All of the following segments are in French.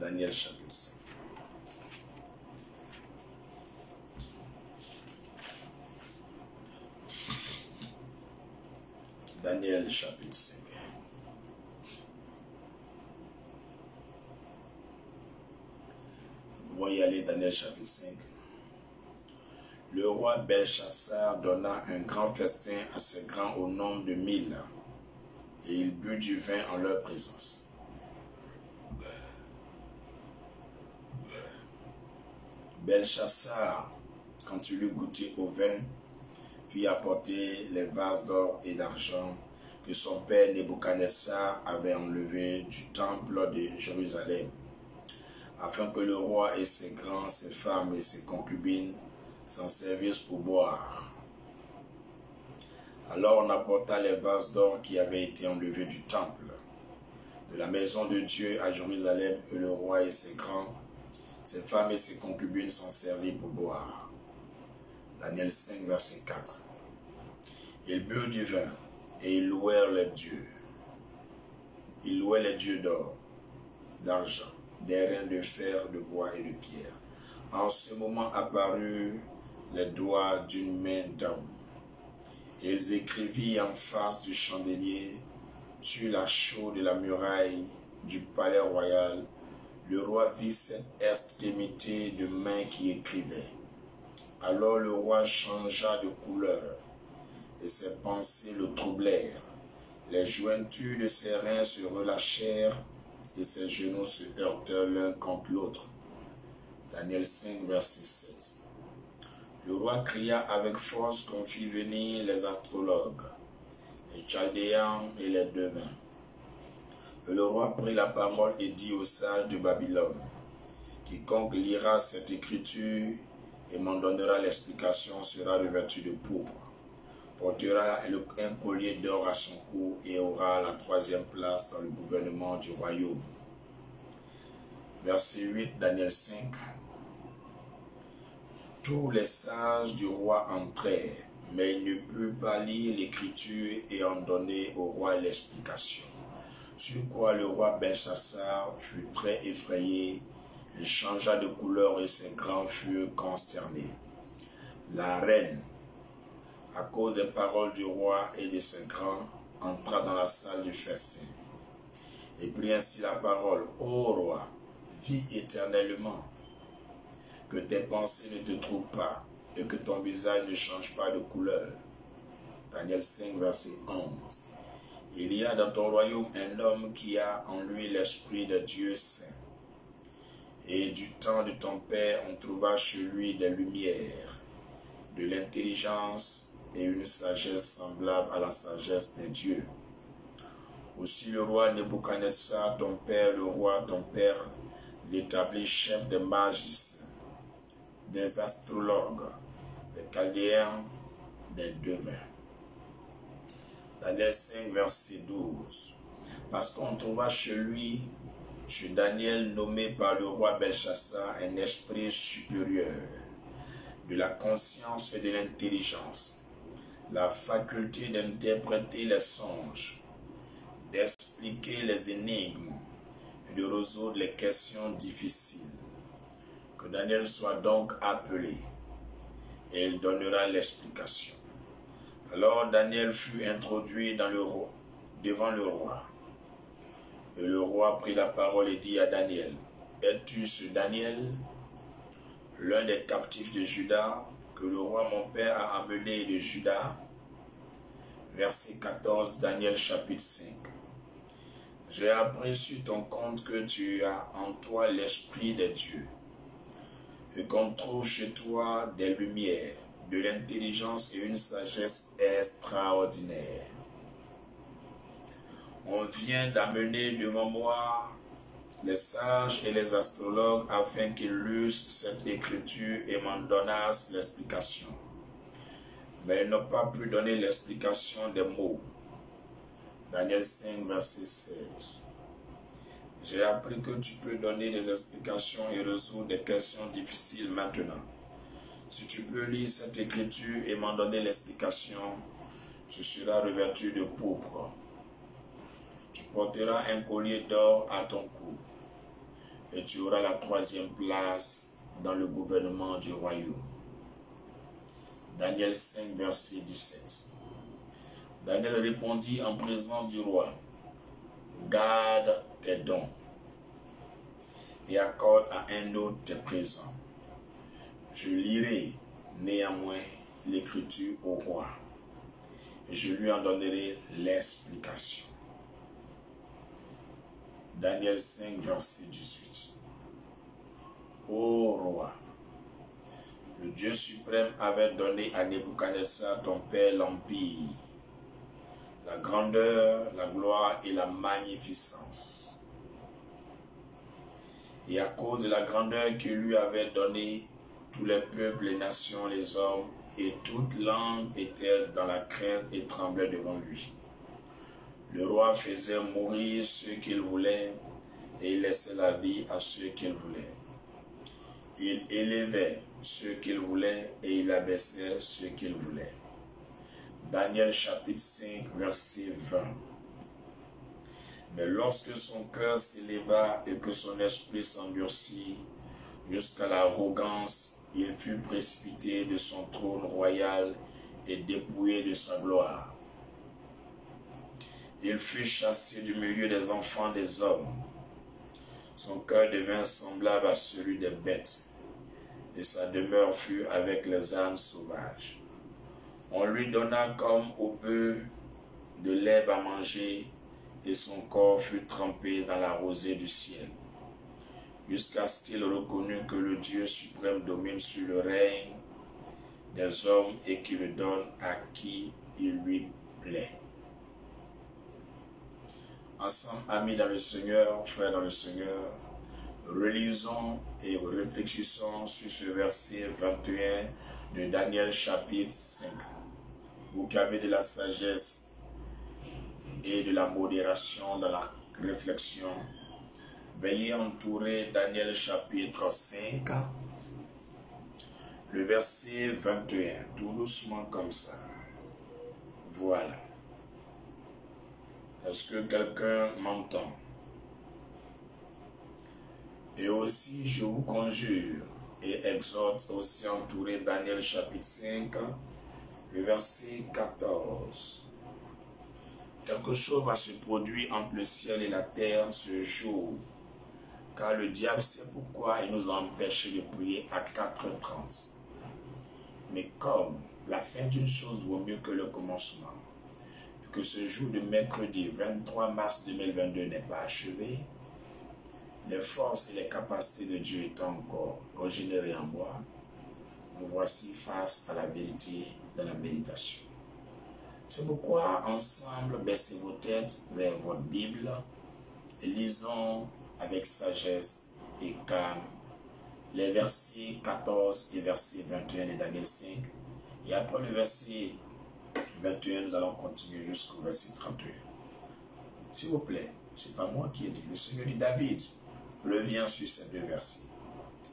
Daniel chapitre 5. Daniel chapitre 5. Nous pouvons y aller, Daniel chapitre 5. Le roi Belchassar donna un grand festin à ses grands au nombre de 1000, et il but du vin en leur présence. Belchassar, quand il eut goûté au vin, fit apporter les vases d'or et d'argent que son père Nebuchadnezzar avait enlevés du temple de Jérusalem, afin que le roi et ses grands, ses femmes et ses concubines s'en servissent pour boire. Alors on apporta les vases d'or qui avaient été enlevés du temple, de la maison de Dieu à Jérusalem, et le roi et ses grands, ses femmes et ses concubines s'en servirent pour boire. Daniel 5, verset 4. Ils burent du vin et ils louèrent les dieux. Ils louaient les dieux d'or, d'argent, d'airain, de fer, de bois et de pierre. En ce moment apparurent les doigts d'une main d'homme. Ils écrivirent en face du chandelier, sur la chaude de la muraille du palais royal. Le roi vit cette extrémité de main qui écrivait. Alors le roi changea de couleur, et ses pensées le troublèrent. Les jointures de ses reins se relâchèrent, et ses genoux se heurtèrent l'un contre l'autre. Daniel 5, verset 7. Le roi cria avec force qu'on fit venir les astrologues, les chaldéens et les devins. Et le roi prit la parole et dit aux sages de Babylone: quiconque lira cette écriture et m'en donnera l'explication sera revêtu de pourpre, portera un collier d'or à son cou et aura la 3e place dans le gouvernement du royaume. Verset 8, Daniel 5. Tous les sages du roi entrèrent, mais ils ne purent pas lire l'écriture et en donner au roi l'explication. Sur quoi le roi Belchassar fut très effrayé, il changea de couleur et ses grands furent consternés. La reine, à cause des paroles du roi et de ses grands, entra dans la salle du festin et prit ainsi la parole: Ô roi, vis éternellement, que tes pensées ne te trouvent pas et que ton visage ne change pas de couleur. Daniel 5, verset 11. Il y a dans ton royaume un homme qui a en lui l'esprit de Dieu saint. Et du temps de ton père, on trouva chez lui des lumières, de l'intelligence et une sagesse semblable à la sagesse des dieux. Aussi le roi Nebuchadnezzar, ton père, le roi, ton père, l'établit chef des magiciens, des astrologues, des chaldéens, des devins. Daniel 5, verset 12. Parce qu'on trouva chez lui, chez Daniel, nommé par le roi Belchassar, un esprit supérieur, de la conscience et de l'intelligence, la faculté d'interpréter les songes, d'expliquer les énigmes et de résoudre les questions difficiles. Que Daniel soit donc appelé, et il donnera l'explication. Alors Daniel fut introduit devant le roi. Et le roi prit la parole et dit à Daniel: es-tu ce Daniel, l'un des captifs de Juda, que le roi mon père a amené de Juda? Verset 14, Daniel chapitre 5. J'ai appris sur ton compte que tu as en toi l'esprit des dieux, et qu'on trouve chez toi des lumières, de l'intelligence et une sagesse extraordinaire. On vient d'amener devant moi les sages et les astrologues afin qu'ils lussent cette écriture et m'en donnassent l'explication. Mais ils n'ont pas pu donner l'explication des mots. Daniel 5, verset 16. J'ai appris que tu peux donner des explications et résoudre des questions difficiles maintenant. Si tu peux lire cette écriture et m'en donner l'explication, tu seras revêtu de pourpre. Tu porteras un collier d'or à ton cou, et tu auras la 3e place dans le gouvernement du royaume. Daniel 5, verset 17. Daniel répondit en présence du roi, garde tes dons et accorde à un autre tes présents. Je lirai néanmoins l'écriture au roi et je lui en donnerai l'explication. Daniel 5, verset 18. Ô roi, le Dieu suprême avait donné à Nebuchadnezzar ton père l'empire, la grandeur, la gloire et la magnificence. Et à cause de la grandeur qu'il lui avait donnée, tous les peuples, les nations, les hommes et toute langue étaient dans la crainte et tremblaient devant lui. Le roi faisait mourir ceux qu'il voulait et il laissait la vie à ceux qu'il voulait. Il élevait ceux qu'il voulait et il abaissait ceux qu'il voulait. Daniel chapitre 5, verset 20. Mais lorsque son cœur s'éleva et que son esprit s'endurcit jusqu'à l'arrogance, il fut précipité de son trône royal et dépouillé de sa gloire. Il fut chassé du milieu des enfants des hommes. Son cœur devint semblable à celui des bêtes, et sa demeure fut avec les ânes sauvages. On lui donna comme au bœuf de l'herbe à manger, et son corps fut trempé dans la rosée du ciel, jusqu'à ce qu'il reconnût que le Dieu suprême domine sur le règne des hommes et qu'il le donne à qui il lui plaît. Ensemble, amis dans le Seigneur, frères dans le Seigneur, relisons et réfléchissons sur ce verset 21 de Daniel chapitre 5. Vous qui avez de la sagesse et de la modération dans la réflexion, veuillez entourer Daniel chapitre 5, le verset 21, tout doucement comme ça. Voilà. Est-ce que quelqu'un m'entend? Et aussi, je vous conjure et exhorte aussi à entourer Daniel chapitre 5, le verset 14. Quelque chose va se produire entre le ciel et la terre ce jour, car le diable sait pourquoi il nous a empêchés de prier à 4h30. Mais comme la fin d'une chose vaut mieux que le commencement, que ce jour de mercredi 23 mars 2022 n'est pas achevé, les forces et les capacités de Dieu étant encore régénérées en moi, nous voici face à la vérité de la méditation. C'est pourquoi ensemble, baissez vos têtes vers votre Bible et lisons avec sagesse et calme les versets 14 et verset 21 de Daniel 5. Et après le verset 21, nous allons continuer jusqu'au verset 31. S'il vous plaît, ce n'est pas moi qui ai dit, le Seigneur dit David, reviens sur ces deux versets.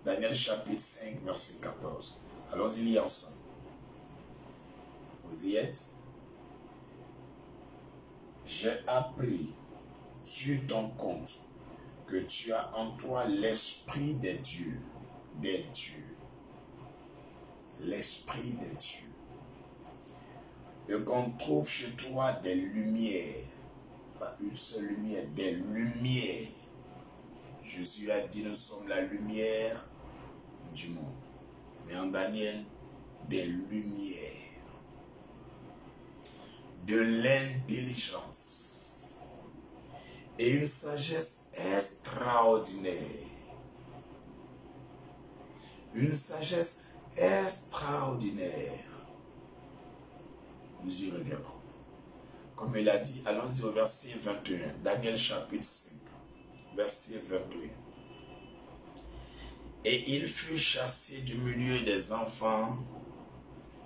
Daniel chapitre 5, verset 14. Allons-y lire ensemble. Vous y êtes? J'ai appris sur ton compte que tu as en toi l'esprit des dieux, l'esprit des dieux, et qu'on trouve chez toi des lumières, pas une seule lumière, des lumières. Jésus a dit, nous sommes la lumière du monde. Mais en Daniel, des lumières, de l'intelligence et une sagesse extraordinaire. Une sagesse extraordinaire. Nous y reviendrons. Comme il a dit, allons-y au verset 21. Daniel chapitre 5, verset 21. Et il fut chassé du milieu des enfants,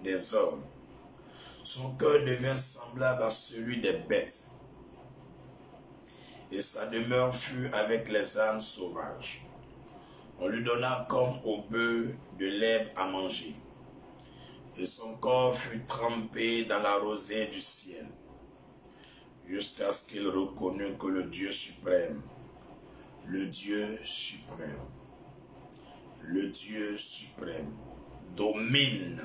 des hommes. Son cœur devint semblable à celui des bêtes. Et sa demeure fut avec les ânes sauvages. On lui donna comme au bœuf de l'herbe à manger. Et son corps fut trempé dans la rosée du ciel, jusqu'à ce qu'il reconnût que le Dieu suprême le Dieu suprême, domine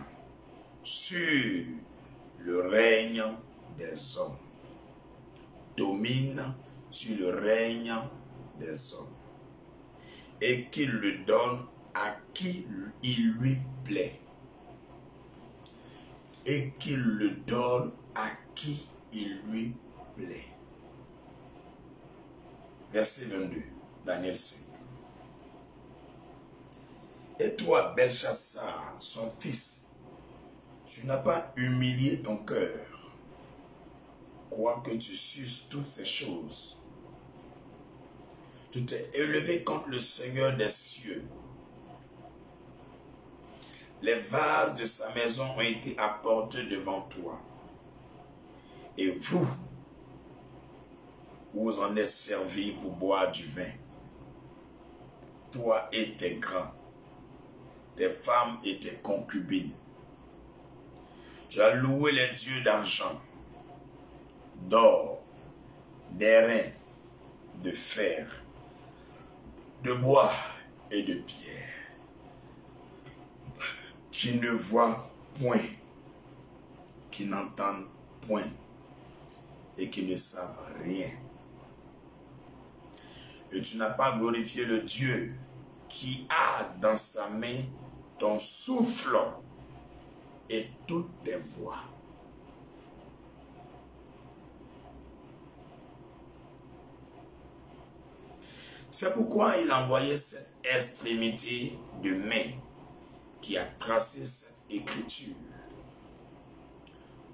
sur le règne des hommes. Domine sur le règne des hommes. Et qu'il le donne à qui il lui plaît. Et qu'il le donne à qui il lui plaît. Verset 22, Daniel 5. Et toi, Belchassar, son fils, tu n'as pas humilié ton cœur, quoique tu susses toutes ces choses. Tu t'es élevé contre le Seigneur des cieux. Les vases de sa maison ont été apportés devant toi. Et vous en êtes servis pour boire du vin. Toi et tes grands, tes femmes et tes concubines. Tu as loué les dieux d'argent, d'or, d'airain, de fer, de bois et de pierre, qui ne voient point, qui n'entendent point et qui ne savent rien. Et tu n'as pas glorifié le Dieu qui a dans sa main ton souffle et toutes tes voix. C'est pourquoi il a envoyé cette extrémité de main qui a tracé cette écriture.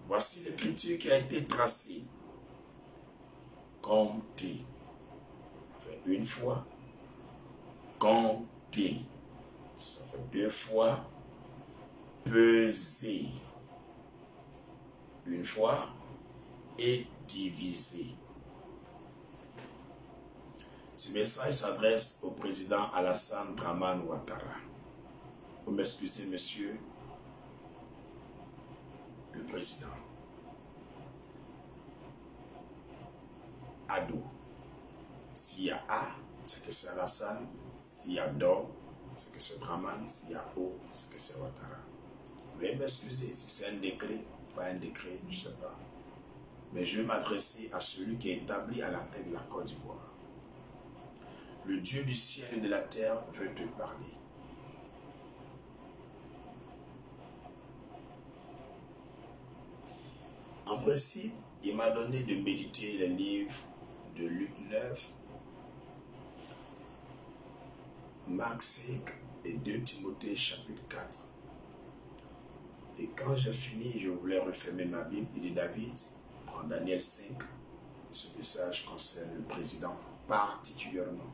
Voici l'écriture qui a été tracée. Comptez. Une fois, compter. Ça fait deux fois, peser. Une fois, et diviser. Ce message s'adresse au président Alassane Dramane Ouattara. Vous m'excusez, monsieur le président. Ado. S'il y a A, c'est que c'est Alassane. S'il y a Do, c'est que c'est Dramane. S'il y a O, c'est que c'est Ouattara. Veuillez m'excuser si c'est un décret, pas un décret, je ne sais pas. Mais je vais m'adresser à celui qui est établi à la tête de la Côte d'Ivoire. Le Dieu du ciel et de la terre veut te parler. En principe, il m'a donné de méditer les livres de Luc 9, Marc 5 et 2 Timothée chapitre 4. Et quand j'ai fini, je voulais refermer ma Bible. Il dit David, prends Daniel 5. Ce message concerne le président particulièrement.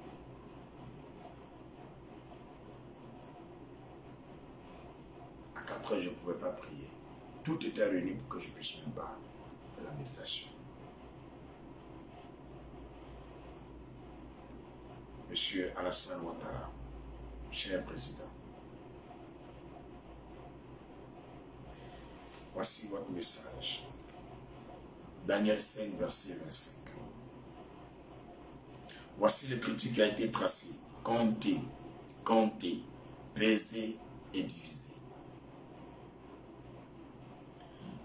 À 4 heures, je ne pouvais pas prier. Tout était réuni pour que je puisse me battre de la méditation. Monsieur Alassane Ouattara, cher président, voici votre message. Daniel 5, verset 25. Voici l'écriture qui a été tracée. Comptez, comptez, peser et diviser.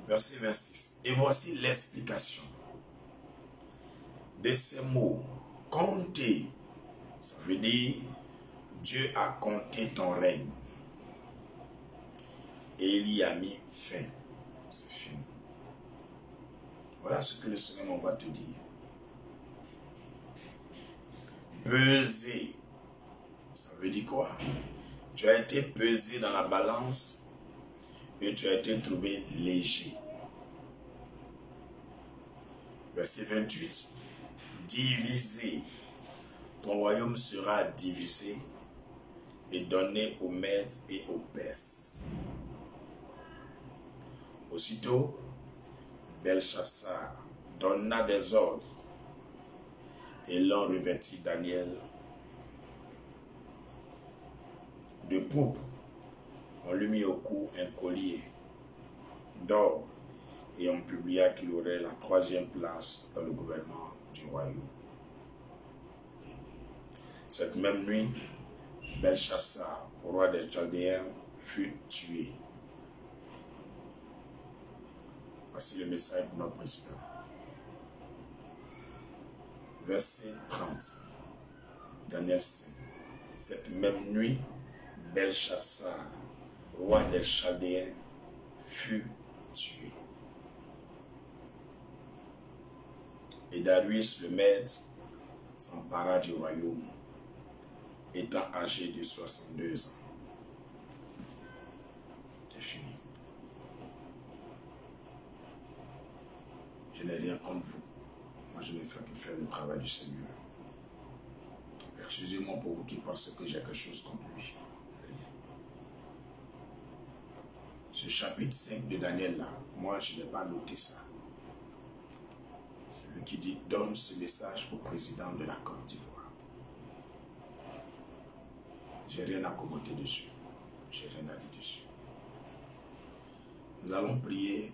Verset 26. Et voici l'explication de ces mots. Comptez. Ça veut dire, Dieu a compté ton règne. Et il y a mis fin. C'est fini. Voilà ce que le Seigneur va te dire. Peser. Ça veut dire quoi? Tu as été pesé dans la balance et tu as été trouvé léger. Verset 28. Diviser. Ton royaume sera divisé et donné aux Mèdes et aux Perses. Aussitôt, Belchassar donna des ordres et l'on revêtit Daniel de pourpre. On lui mit au cou un collier d'or et on publia qu'il aurait la 3e place dans le gouvernement du royaume. Cette même nuit, Belchassar, roi des Chaldéens, fut tué. Voici le message de notre président. Verset 30, Daniel 5. Cette même nuit, Belchassar, roi des Chaldéens, fut tué. Et Darius le Mède s'empara du royaume, étant âgé de 62 ans. C'est fini. Je n'ai rien contre vous. Moi, je ne fais que faire le travail du Seigneur. Donc, excusez-moi pour vous qui pensez que j'ai quelque chose contre lui. Rien. Ce chapitre 5 de Daniel là, moi, je n'ai pas noté ça. C'est lui qui dit, donne ce message au président de la Côte d'Ivoire. J'ai rien à commenter dessus. J'ai rien à dire dessus. Nous allons prier